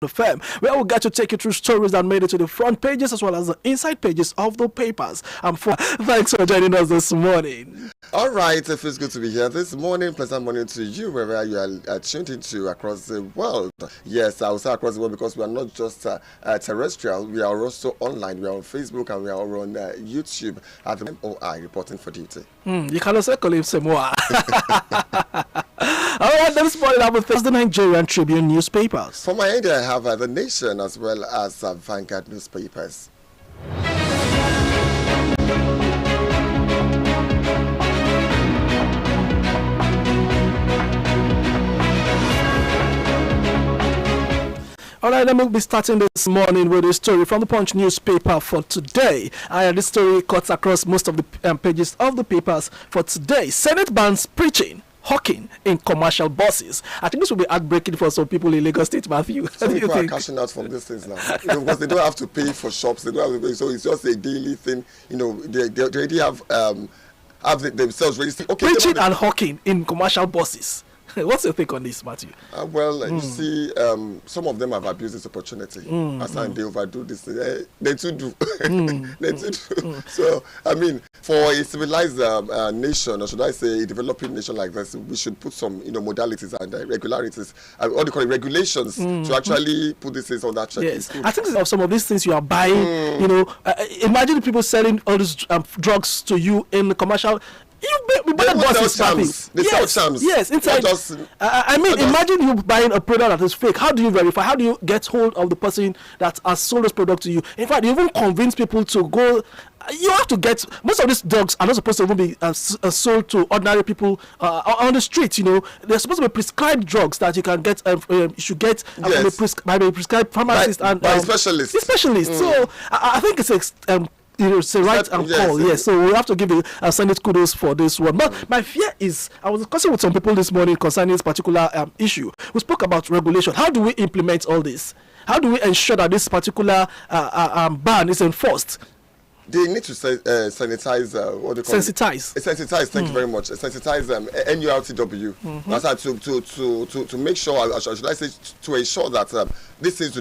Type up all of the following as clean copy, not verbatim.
the firm, where we'll get to take you through stories that made it to the front pages as well as the inside pages of the papers. Thanks for joining us this morning. All right, it feels good to be here this morning. Pleasant morning to you, wherever you are tuned into across the world. Yes, I will say across the world because we are not just terrestrial, we are also online. We are on Facebook and we are on YouTube at the MOI reporting for duty. You can also call him Semoa. All right, this morning I will face the Nigerian Tribune newspapers. For my end, I have The Nation as well as Vanguard newspapers. All right, let me be starting this morning with a story from the Punch newspaper for today. This story cuts across most of the pages of the papers for today. Senate bans preaching, hawking in commercial buses. I think this will be heartbreaking for some people in Lagos State, Matthew. Some people are cashing out from these things now because they don't have to pay for shops. They don't have to pay, so it's just a daily thing. You know, they already have themselves ready. Okay, preaching and hawking in commercial buses. What's your take on this, Matthew? You see, some of them have abused this opportunity. As they overdo this, they too do. They too do. So, I mean, for a civilized nation, or should I say a developing nation like this, we should put some, modalities and regularities, what do you call it, regulations to actually put these things on that check. Yes, I think of some of these things you are buying. Imagine people selling all these drugs to you in the commercial. They sell charms. Yes, inside. Imagine you buying a product that is fake. How do you verify? How do you get hold of the person that has sold this product to you? In fact, you even convince people to go. You have to get, most of these drugs are not supposed to even be sold to ordinary people on the street. They're supposed to be prescribed drugs that you can get. You should get by the prescribed pharmacist and by specialists. So I think it's it's a right and call, yes. So we have to give Senate kudos for this one. But my fear is, I was discussing with some people this morning concerning this particular issue. We spoke about regulation. How do we implement all this? How do we ensure that this particular ban is enforced? They need to sanitize, what do you call sensitize. it? Sensitize, thank you very much. Sensitize NURTW. To make sure, should I say, to ensure that these things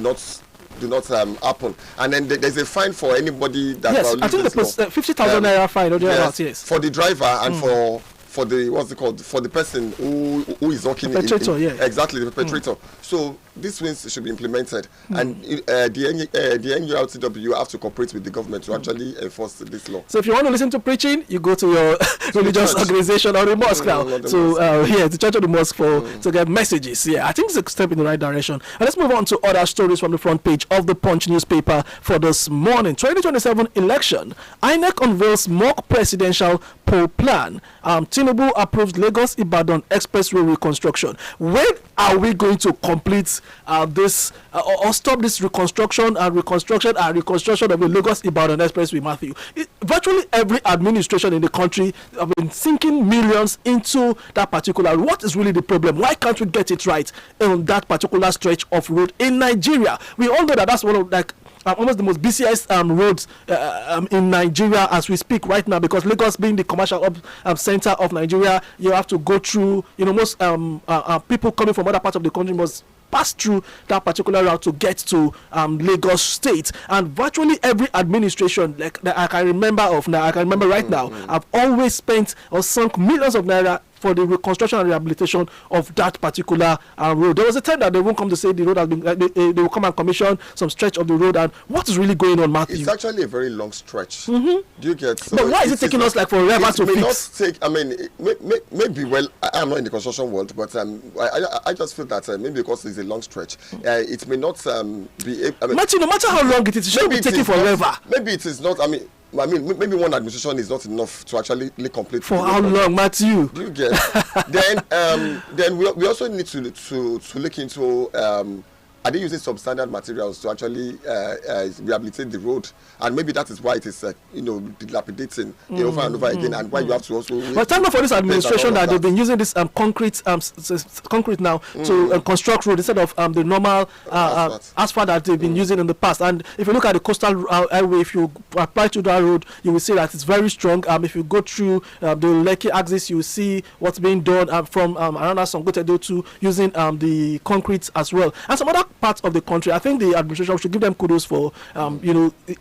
do not happen, and then there's a fine for anybody that. Yes, I think the 50,000 naira fine. Yes, for the driver and for the what's it called, for the person who is working. The perpetrator, exactly, the perpetrator. So these things should be implemented, and the NURTW have to cooperate with the government to actually enforce this law. So if you want to listen to preaching, you go to your religious organization or the mosque now. The Church of the Mosque to get messages. Yeah, I think it's a step in the right direction. And let's move on to other stories from the front page of the Punch newspaper for this morning. 2027 election. INEC unveils mock presidential poll plan. Tinubu approves Lagos Ibadan expressway reconstruction. When are we going to complete this or stop this reconstruction of the Lagos Ibadan expressway, Matthew? Virtually every administration in the country have been sinking millions into that particular. What is really the problem? Why can't we get it right on that particular stretch of road in Nigeria? We all know that that's one of almost the most busiest roads in Nigeria as we speak right now, because Lagos being the commercial center of Nigeria, you have to go through, most people coming from other parts of the country must pass through that particular route to get to Lagos State. And virtually every administration I can remember right now, I've always spent or sunk millions of naira for the reconstruction and rehabilitation of that particular road. There was a time that they won't come to say the road has been, they will come and commission some stretch of the road. And what is really going on, Matthew? It's actually a very long stretch. Do you get? So but why is it taking us like forever to fix? Maybe, I'm not in the construction world, but I just feel that maybe because it's a long stretch, it may not be. Matthew, no matter how long it is, it shouldn't be taking forever. Maybe it is not. Maybe one administration is not enough to actually complete. For how long, Matthew? Do you get? then we also need to look into are they using substandard materials to actually rehabilitate the road? And maybe that is why it is dilapidating over and over again, and why you have to also. But thank God for this administration that they've been using this concrete now to construct road instead of the normal asphalt that they've been using in the past. And if you look at the coastal highway, if you apply to that road, you will see that it's very strong. If you go through the Lekki axis, you will see what's being done from around Songotedo to using the concrete as well, and some other parts of the country. I think the administration should give them kudos for,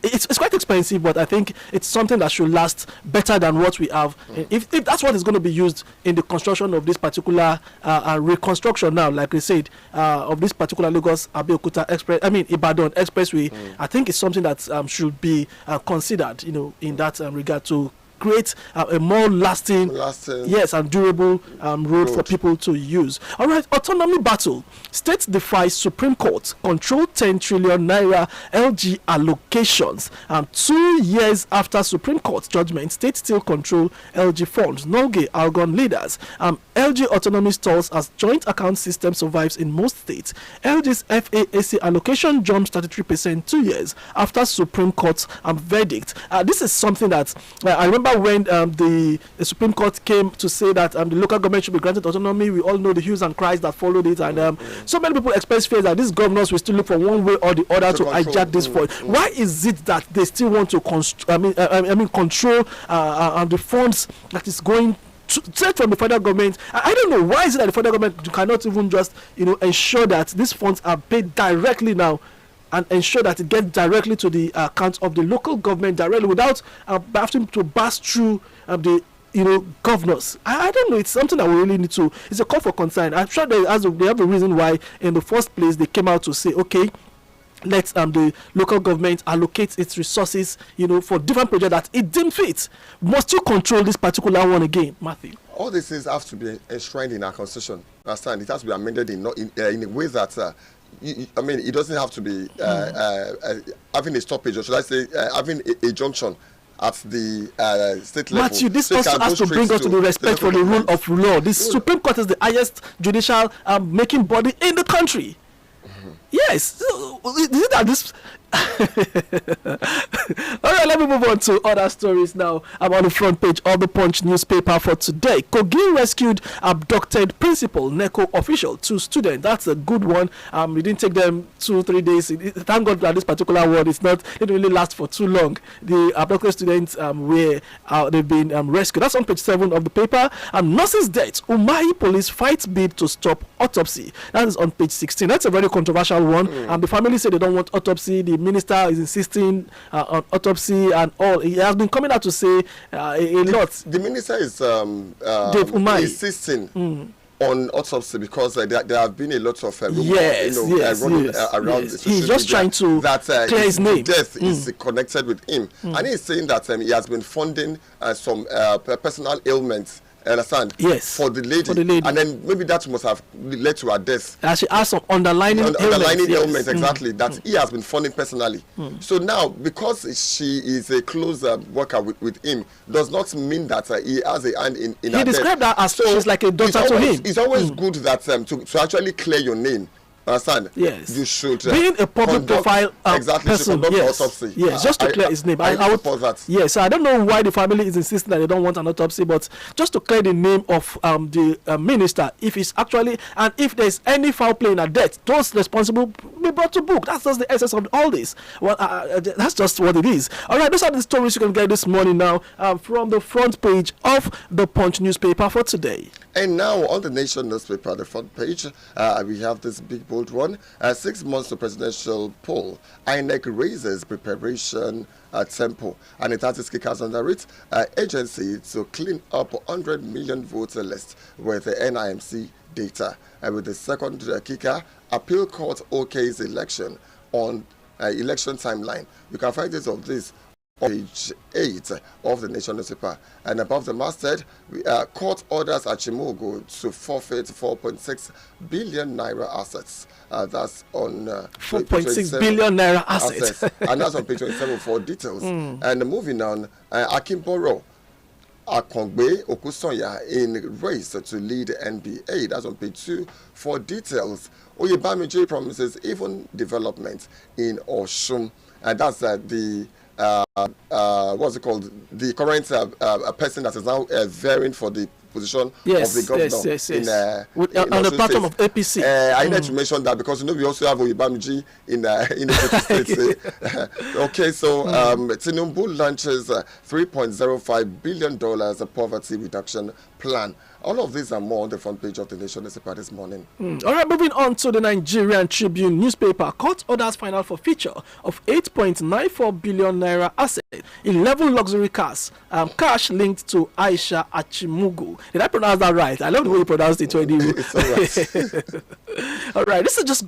it's quite expensive, but I think it's something that should last better than what we have. If that's what is going to be used in the construction of this particular reconstruction now, like we said, of this particular Lagos Abeokuta Ibadan Expressway, I think it's something that should be considered, in that regard, to create a more lasting, yes, and durable road for people to use. All right, autonomy battle. States defies Supreme Court, control 10 trillion naira LG allocations. 2 years after Supreme Court judgment, states still control LG funds. Noge Algon leaders. LG autonomy stalls as joint account system survives in most states. LG's FAAC allocation jumps 33% 2 years after Supreme Court's verdict. This is something that I remember when the Supreme Court came to say that the local government should be granted autonomy. We all know the hues and cries that followed it, and so many people express fears that these governors will still look for one way or the other to hijack this fund. Why is it that they still want to control the funds that is going straight from the federal government? I don't know, why is it that the federal government cannot even just ensure that these funds are paid directly now, and ensure that it gets directly to the account of the local government directly, without having to pass through the governors? I don't know. It's something that we really need to. It's a call for concern. I'm sure they have a reason why in the first place they came out to say, okay, let the local government allocate its resources, for different projects that it didn't fit. Must you control this particular one again, Matthew? All these things have to be enshrined in our constitution. Understand? It has to be amended in a way that. It doesn't have to be having a stoppage, or should I say, having a junction at the state level. Matthew, this also has to bring us to the respect for the rule of law. The Supreme Court is the highest judicial making body in the country. Yes. Is it that this? All right, let me move on to other stories now. I'm on the front page of the Punch newspaper for today. Kogi rescued abducted principal, NECO official, 2 students. That's a good one. It didn't take them 2-3 days. Thank God that this particular one it didn't really last for too long. The abducted students they've been rescued. That's on page 7 of the paper. Nurse's death. Umahi police fight bid to stop autopsy. That is on page 16. That's a very controversial one. The family say they don't want autopsy. The minister is insisting on autopsy and all. He has been coming out to say a lot. The minister is insisting on autopsy because there have been a lot of running around. He's just trying to clear his name. Death is connected with him, and he's saying that he has been funding some personal ailments. Understand? Yes. For the lady. And then maybe that must have led to her death. She has some underlying ailments, exactly, that he has been funding personally. So now, because she is a close worker with him, does not mean that he has a hand in her death. He described her as she's like a daughter to him. It's always good that to actually clear your name. Understand? Yes. You should being a public profile person. Yes. Autopsy. Yes. Just to clear his name. I would support that. Yes. I don't know why the family is insisting that they don't want an autopsy, but just to clear the name of the minister, if it's actually, and if there's any foul play in a death, those responsible be brought to book. That's just the essence of all this. Well, that's just what it is. All right. Those are the stories you can get this morning now from the front page of the Punch newspaper for today. And now on the Nation newspaper, the front page, we have this big bold one. 6 months to presidential poll. INEC raises preparation tempo. And it has its kickers under it. Agency to clean up 100 million voter list with the NIMC data. And with the second kicker, appeal court OK's election on election timeline. You can find this on page 8 of the Nation newspaper. And above the masthead, court orders Achimogo to forfeit 4.6 billion naira assets. That's on 4.6 billion naira assets. And that's on page 27 for details. And moving on, Akimboro Akongbe Okusonya in race to lead NBA. That's on page 2 for details. Oyebamiji promises even development in Oshun. And that's what's it called? The current person that is now vying for the position of the governor on the platform of APC. I need to mention that because we also have Oyebamiji in the state. Okay, so Tinubu launches $3.05 billion poverty reduction plan. All of these are more on the front page of the Nation newspaper this morning. All right, moving on to the Nigerian Tribune newspaper. Court orders final forfeiture of 8.94 billion naira asset, 11 luxury cars, cash linked to Aisha Achimugu. Did I pronounce that right? I love the way you pronounced it. It's all right. All right, this just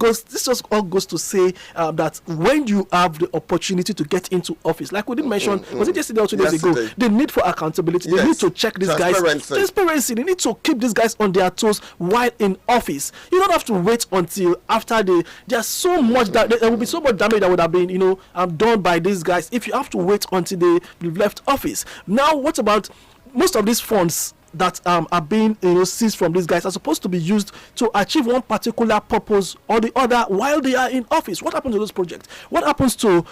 all goes to say that when you have the opportunity to get into office, like we did mention, was it yesterday or 2 days ago, the need for accountability, they need to check these guys. Transparency. They need to keep these guys on their toes while in office. You don't have to wait until after there's so much that there will be so much damage that would have been, done by these guys if you have to wait until they've left office. Now, what about most of these funds that are being seized from these guys are supposed to be used to achieve one particular purpose or the other while they are in office? What happens to those projects? What happens to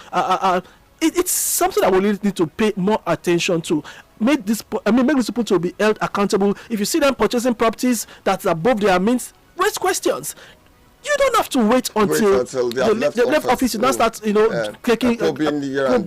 it's something that we really need to pay more attention to. Make these people to be held accountable. If you see them purchasing properties that's above their means, raise questions. You don't have to wait until they left office. You now start, clicking, being here and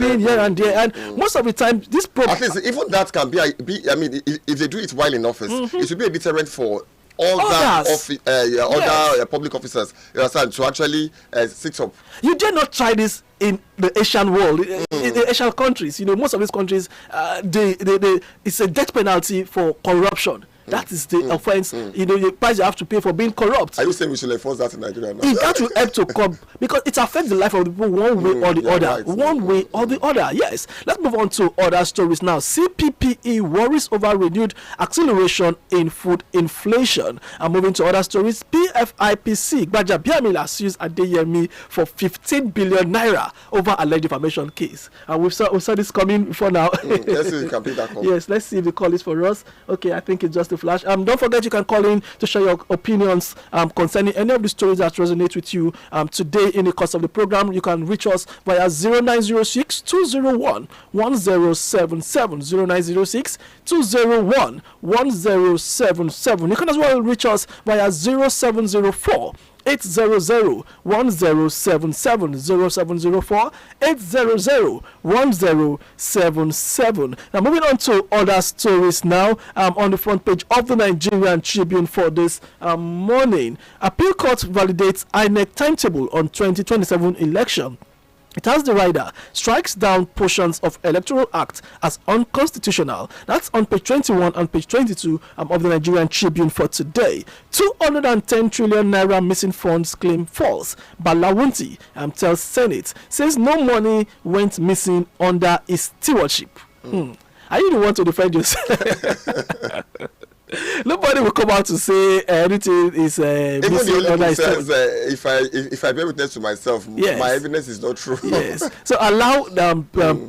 there. And most of the time, this problem. At least even that can be. If they do it while in office, it should be a deterrent for other public officers, to actually sit up. You dare not try this in the Asian world, in the Asian countries. Most of these countries, it's a death penalty for corruption. That is the offense, the price you have to pay for being corrupt. Are you saying we should enforce that in Nigeria now? That will help to come, because it affects the life of the people one way or the other. Right. One way or the other, yes. Let's move on to other stories now. CPPE worries over renewed acceleration in food inflation. And moving to other stories, PFIPC, Ijabiken sues Adeyemi for 15 billion naira over alleged defamation case. And we saw this coming before now. Let's see if we can pick that call. Yes, let's see if the call is for us. Okay, I think it's just a flash. Don't forget, you can call in to share your opinions concerning any of the stories that resonate with you today in the course of the program. You can reach us via 0906 201 1077 0906 201 1077. You can as well reach us via 0704 800-1077 0704 800-1077. Now, moving on to other stories now, on the front page of the Nigerian Tribune for this morning. Appeal Court validates INEC timetable on 2027 election. It has the rider strikes down portions of Electoral Act as unconstitutional. That's on page 21 and page 22 of the Nigerian Tribune for today. 210 trillion naira missing funds claim false. Balawunti tells Senate, says no money went missing under his stewardship. Are you the one to defend yourself? Nobody will come out to say anything is even the only says if I bear witness to myself, yes, my evidence is not true. Yes. So allow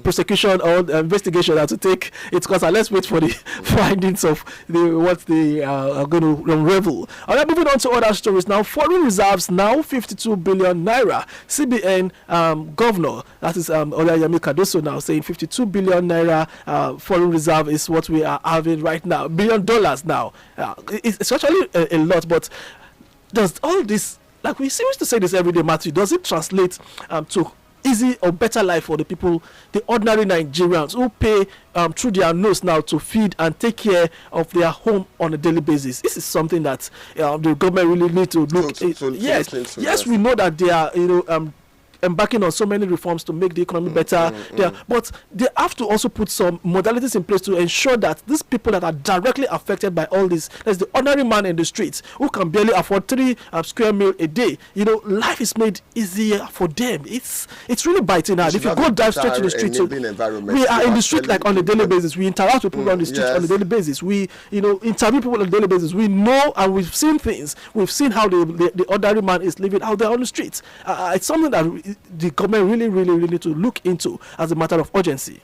prosecution or investigation to take its course, and let's wait for the findings of what they are going to unravel. All right, moving on to other stories now. Foreign reserves now 52 billion naira. CBN governor, that is Olayemi Cardoso, now saying 52 billion naira foreign reserve is what we are having right now. $1 billion now. It's actually a lot, but does all this, like we seem to say this every day, Matthew, does it translate to easy or better life for the people, the ordinary Nigerians who pay through their nose now to feed and take care of their home on a daily basis? This is something that the government really need to look into. Yes, we know that they are embarking on so many reforms to make the economy better there, but they have to also put some modalities in place to ensure that these people that are directly affected by all this, there's the ordinary man in the streets who can barely afford 3 square meal a day, life is made easier for them. It's really biting hard. If you go dive straight to the streets, we are in the street like on a daily basis. We interact with people on the street on a daily basis. We interview people on a daily basis. We know and we've seen things. We've seen how the ordinary man is living out there on the streets. It's something that the government really need to look into as a matter of urgency.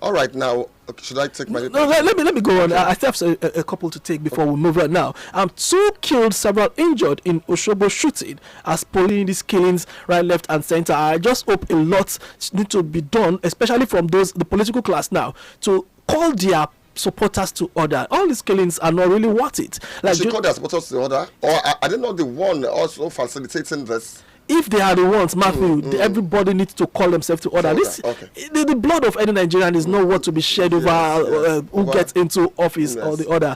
All right, now should I take my? No, let me go on. I still have a couple to take before we move on. Now, 2 killed, several injured in Osogbo shooting as police these killings right, left, and center. I just hope a lot need to be done, especially from the political class now, to call their supporters to order. All these killings are not really worth it. Like, should call their supporters to order, or are they not the one also facilitating this? if they are the ones, Matthew, everybody needs to call themselves to order. The blood of any Nigerian is not what to be shared over who gets into office or the other.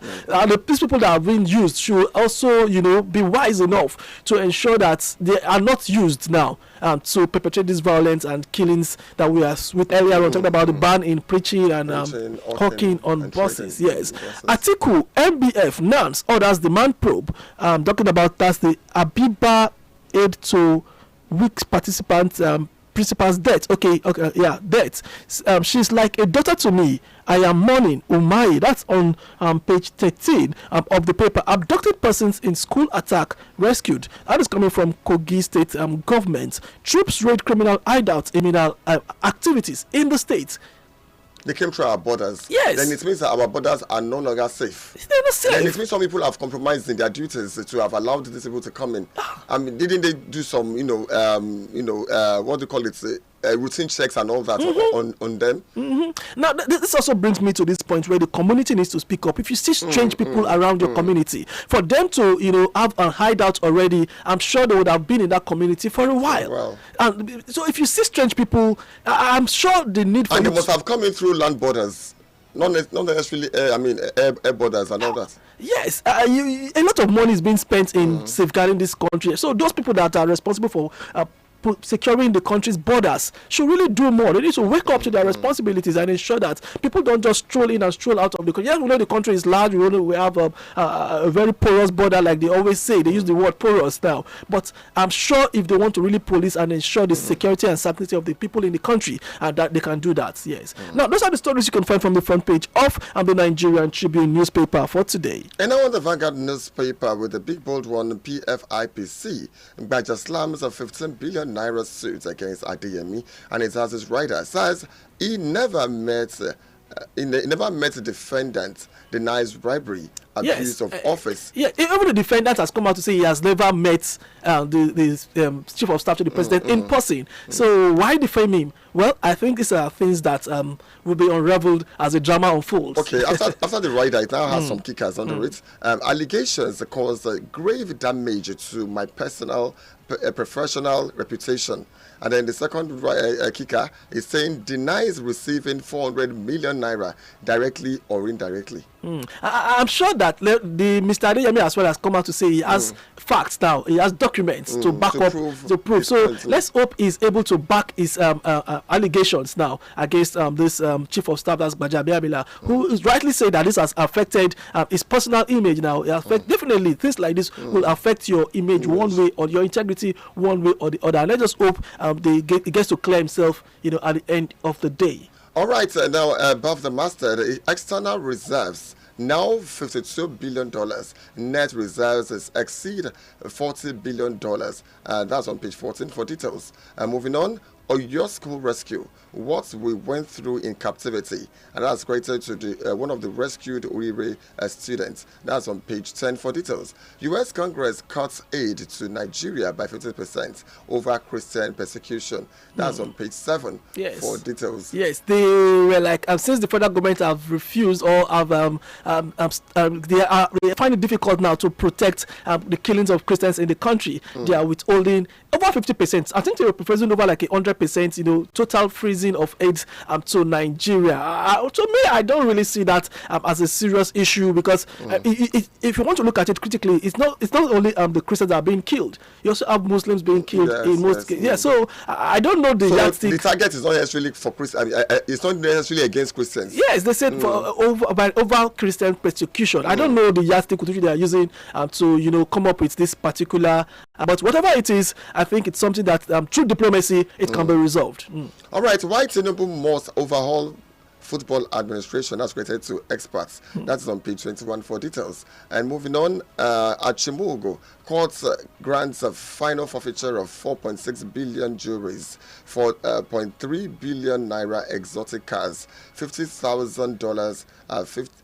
These people that are being used should also, be wise enough to ensure that they are not used now to perpetrate this violence and killings that we are with earlier on, talking about the ban in preaching and hawking on buses. Yes. Article MBF NANS orders demand probe. Talking about that's the Abiba aid to weak participants. Principal's death. Death. She's like a daughter to me. I am mourning Umai. That's on page 13 of the paper. Abducted persons in school attack rescued. That is coming from Kogi State government. Troops raid criminal hideouts, criminal activities in the state. They came through our borders. Yes. Then it means that our borders are no longer safe. They're not safe. Then it means some people have compromised in their duties to have allowed these people to come in. I mean, didn't they do some, what do you call it? Routine checks and all that on them. Now, this also brings me to this point where the community needs to speak up. If you see strange people around your community, for them to, have a hideout already, I'm sure they would have been in that community for a while. And so if you see strange people, I'm sure the need for... And they must have come in through land borders. Not necessarily, air borders and all that. Yes, a lot of money is being spent in safeguarding this country. So those people that are responsible for securing the country's borders should really do more. They need to wake up to their responsibilities and ensure that people don't just stroll in and stroll out of the country. Yes, we know the country is large. We know we have a very porous border, like they always say. They use the word porous now. But I'm sure if they want to really police and ensure the security and safety of the people in the country, that they can do that. Yes. Now, those are the stories you can find from the front page of the Nigerian Tribune newspaper for today. And now on the Vanguard newspaper with the big bold one, PFIPC, Baja slams a 15 billion naira suit against Adeyemi, and it has his writer says he never met the defendant, denies bribery, abuse of office. Even the defendant has come out to say he has never met the chief of staff to the president in person. So why defame him? Well, I think these are things that will be unraveled as the drama unfolds. Okay, after the writer, it now has some kickers under it. Allegations cause grave damage to my professional reputation. And then the second kicker is saying denies receiving 400 million naira directly or indirectly. I'm sure that the Mr. Adeyemi as well has come out to say he has facts now. He has documents to back up, to prove. So let's hope he's able to back his allegations now against this chief of staff, that's Gbajabiamila, who is rightly saying that this has affected his personal image now. Definitely, things like this will affect your image one way or your integrity one way or the other. And let's just hope he gets to clear himself, at the end of the day. All right, now above the masthead, external reserves now $52 billion. Net reserves exceed $40 billion. That's on page 14 for details. Moving on, your school rescue, what we went through in captivity, and that's credited to the one of the rescued Uire students. That's on page 10 for details. U.S. Congress cuts aid to Nigeria by 50% over Christian persecution. That's on page 7 for details. Yes, they were like, since the federal government have refused or have they find it difficult now to protect the killings of Christians in the country. They are withholding over 50%. I think they were proposing over like 100%, total freezing of aid to Nigeria. To me, I don't really see that as a serious issue because if you want to look at it critically, it's not only the Christians that are being killed. You also have Muslims being killed in most cases. Yeah, so I don't know the yardstick. The target is not necessarily for Christians. It's not necessarily against Christians. Yes, they said for over Christian persecution. I don't know the yardstick which they are using to come up with this particular. But whatever it is, I think it's something that through diplomacy it can be resolved. All right, why Tinubu must overhaul football administration, that's related to experts. That's on page 21 for details. And moving on, at Chimugo, court grants a final forfeiture of 4.6 billion juries for 0.3 billion naira exotic cars, $50,000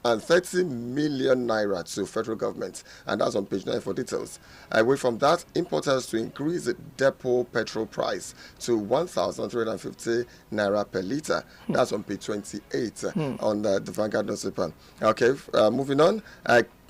and 30 million naira to federal government. And that's on page 9 for details. Away from that, importers to increase the depot petrol price to 1,350 naira per litre. That's on page 28 on the Vanguard newspaper. Okay, moving on.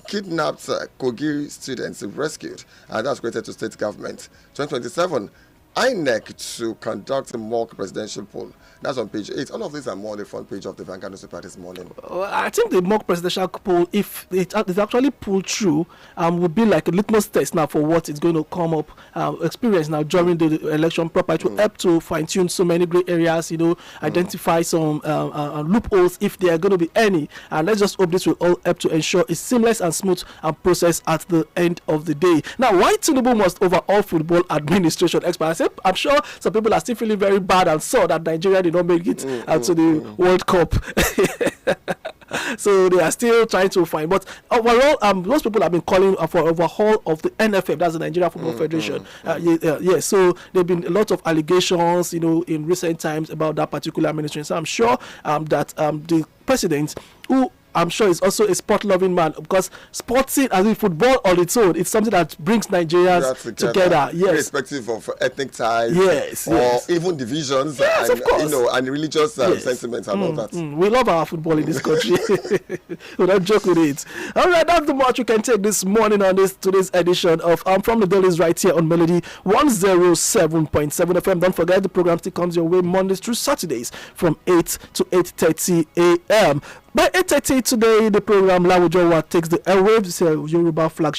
Kidnapped Kogi students rescued, and that's related to state government. 2027, INEC to conduct a mock presidential poll. That's on page 8. All of these are more on the front page of the Vanguard newspaper this morning. I think the mock presidential poll, if it is actually pulled through, would be like a litmus test now for what is going to come up, experience now during the election proper. It will help to fine-tune so many gray areas, identify some loopholes if there are going to be any. And let's just hope this will all help to ensure a seamless and smooth process at the end of the day. Now, why Tinubu must overhaul football administration expert? I'm sure some people are still feeling very bad and sore that Nigeria did not make it to the World Cup. So they are still trying to find. But overall, most people have been calling for overhaul of the NFF, that's the Nigeria Football Federation. So there have been a lot of allegations, in recent times about that particular administration. So I'm sure that the president, who I'm sure is also a sport-loving man, because sporting, as in football on its own, it's something that brings Nigerians together. Yes, irrespective of ethnic ties, or even divisions, and, of course, and religious sentiments and all that. We love our football in this country. We don't joke with it. All right, that's the much you can take this morning on today's edition of From the Dailies right here on Melody 107.7 FM. Don't forget the program still comes your way Mondays through Saturdays from 8 to 8:30 a.m. By 8:30 today, the program Lawujowa takes the airwaves, Yoruba flagship